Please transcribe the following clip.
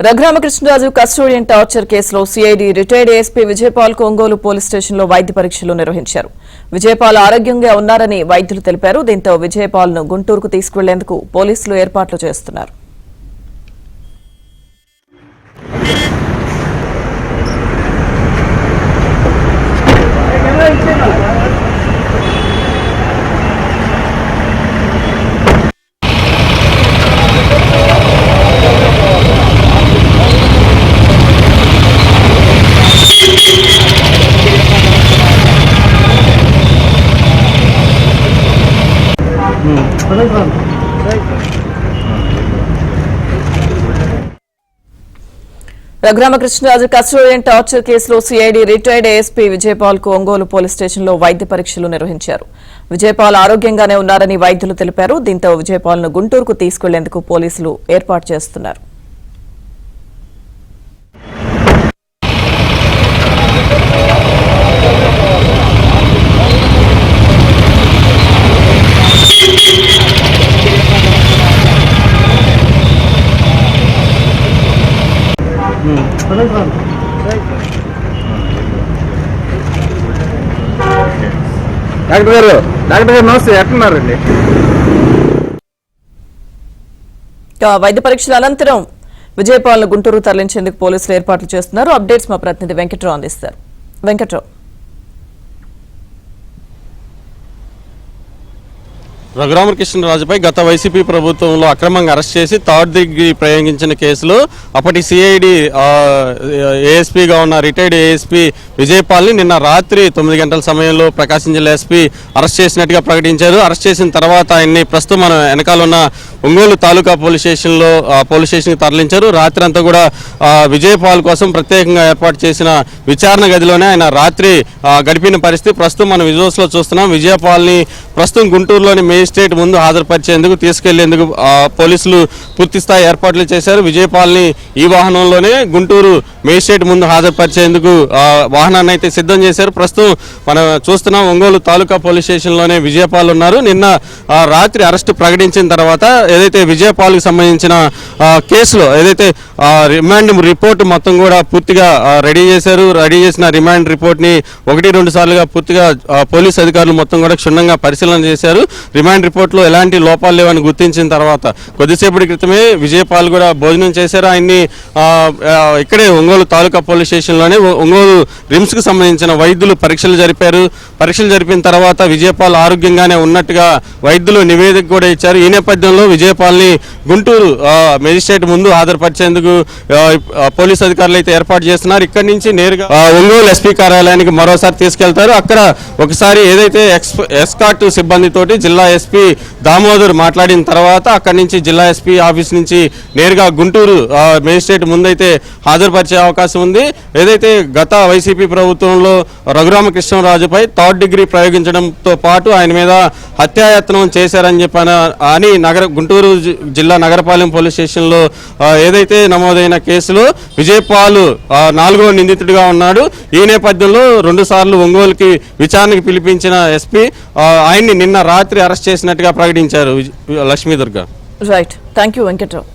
Raghuramakrishnaraju custodian torture కేసులో CID retired ASP Vijaypal Ongole police స్టేషన్లో వైద్య పరీక్షలు నిర్వహించారు. విజయపాల్ ఆరోగ్యంగా ఉన్నారని వైద్యులు తెలిపారు. దీంతో విజయపాల్ను గుంటూరుకు తీసుకువెళ్లేందుకు పోలీసులు ఏర్పాట్లు చేస్తున్నారు. రఘురామకృష్ణరాజు కస్టోడియన్ టార్చర్ కేసులో CID retired ASP Vijaypal Ongole police స్టేషన్లో వైద్య పరీక్షలు నిర్వహించారు. విజయపాల్ ఆరోగ్యంగానే ఉన్నారని వైద్యులు తెలిపారు. దీంతో విజయపాల్ను గుంటూరుకు తీసుకెళ్లేందుకు పోలీసులు ఏర్పాటు చేస్తున్నారు. డాక్టర్ గారు నమస్తే, ఎట్లున్నారండి? వైద్య పరీక్షల అనంతరం విజయపాల్ను గుంటూరు తరలించేందుకు పోలీసులు ఏర్పాట్లు చేస్తున్నారు. అప్డేట్స్ మా ప్రతినిధి వెంకట్రావు అందిస్తారు. వెంకట్రావు, రఘురామకృష్ణరాజుపై గత వైసీపీ ప్రభుత్వంలో అక్రమంగా అరెస్ట్ చేసి థర్డ్ డిగ్రీ ప్రయోగించిన కేసులో అప్పటి సిఐడి ఏఎస్పీగా ఉన్న రిటైర్డ్ ఏఎస్పీ విజయపాల్ని నిన్న రాత్రి 9 గంటల సమయంలో ప్రకాశం జిల్లా ఎస్పీ అరెస్ట్ చేసినట్టుగా ప్రకటించారు. అరెస్ట్ చేసిన తర్వాత ఆయన్ని ప్రస్తుతం మన వెనకాల ఉన్న ఒంగోలు తాలూకా పోలీస్ స్టేషన్కి తరలించారు. రాత్రి అంతా కూడా విజయపాల్ కోసం ప్రత్యేకంగా ఏర్పాటు చేసిన విచారణ గదిలోనే ఆయన రాత్రి గడిపిన పరిస్థితి ప్రస్తుతం మనం విజువల్స్లో చూస్తున్నాం. విజయపాల్ని ప్రస్తుతం గుంటూరులోని మేజిస్ట్రేట్ ముందు హాజరుపరిచేందుకు తీసుకెళ్లేందుకు పోలీసులు పూర్తిస్థాయి ఏర్పాట్లు చేశారు. విజయపాల్ని ఈ వాహనంలోనే గుంటూరు మేజిస్ట్రేట్ ముందు హాజరుపరిచేందుకు వాహనాన్ని అయితే సిద్ధం చేశారు. ప్రస్తుతం మనం చూస్తున్నాం ఒంగోలు తాలూకా పోలీస్ స్టేషన్లోనే విజయపాల్ ఉన్నారు. నిన్న రాత్రి అరెస్టు ప్రకటించిన తర్వాత ఏదైతే విజయపాల్కి సంబంధించిన కేసులో ఏదైతే రిమాండ్ రిపోర్ట్ మొత్తం కూడా పూర్తిగా రెడీ చేశారు. రెడీ చేసిన రిమాండ్ రిపోర్ట్ని 1-2 సార్లుగా పూర్తిగా పోలీసు అధికారులు మొత్తం కూడా క్షుణ్ణంగా పరిశీలన చేశారు. రిమాండ్ రిపోర్ట్లో ఎలాంటి లోపాలు లేవని గుర్తించిన తర్వాత కొద్దిసేపటి క్రితమే విజయపాల్ కూడా భోజనం చేశారు. ఆయన్ని ఇక్కడే ఒంగోలు తాలూకా పోలీస్ స్టేషన్లోనే ఒంగోలు రిమ్స్కి సంబంధించిన వైద్యులు పరీక్షలు జరిపారు. పరీక్షలు జరిపిన తర్వాత విజయపాల్ ఆరోగ్యంగానే ఉన్నట్టుగా వైద్యులు నివేదిక కూడా ఇచ్చారు. ఈ నేపథ్యంలో విజయపాల్ని గుంటూరు మేజిస్ట్రేట్ ముందు హాజరుపరిచేందుకు పోలీసు అధికారులు అయితే ఏర్పాటు చేస్తున్నారు. ఇక్కడి నుంచి నేరుగా ఒంగోలు ఎస్పీ కార్యాలయానికి మరోసారి తీసుకెళ్తారు. అక్కడ ఒకసారి ఏదైతే ఎస్కాట్ సిబ్బందితోటి జిల్లా ఎస్పీ దామోదర్ మాట్లాడిన తర్వాత అక్కడి నుంచి జిల్లా ఎస్పీ ఆఫీస్ నుంచి నేరుగా గుంటూరు మేజిస్ట్రేట్ ముందైతే హాజరుపరిచే అవకాశం ఉంది. ఏదైతే గత వైసీపీ ప్రభుత్వంలో రఘురామకృష్ణరాజుపై థర్డ్ డిగ్రీ ప్రయోగించడంతో పాటు ఆయన మీద హత్యాయత్నం చేశారని అని గుంటూరు జిల్లా నగరపాలెం పోలీస్ స్టేషన్లో ఏదైతే నమోదైన కేసులో విజయపాల్ 4వ నిందితుడిగా ఉన్నాడు. ఈ నేపథ్యంలో 2 సార్లు ఒంగోలుకి విచారణకు పిలిపించిన ఎస్పీ ఆయన్ని నిన్న రాత్రి అరెస్ట్ చేసినట్టుగా ప్రకటించారు. Lakshmi Durga. Right, thank you Venkatrao.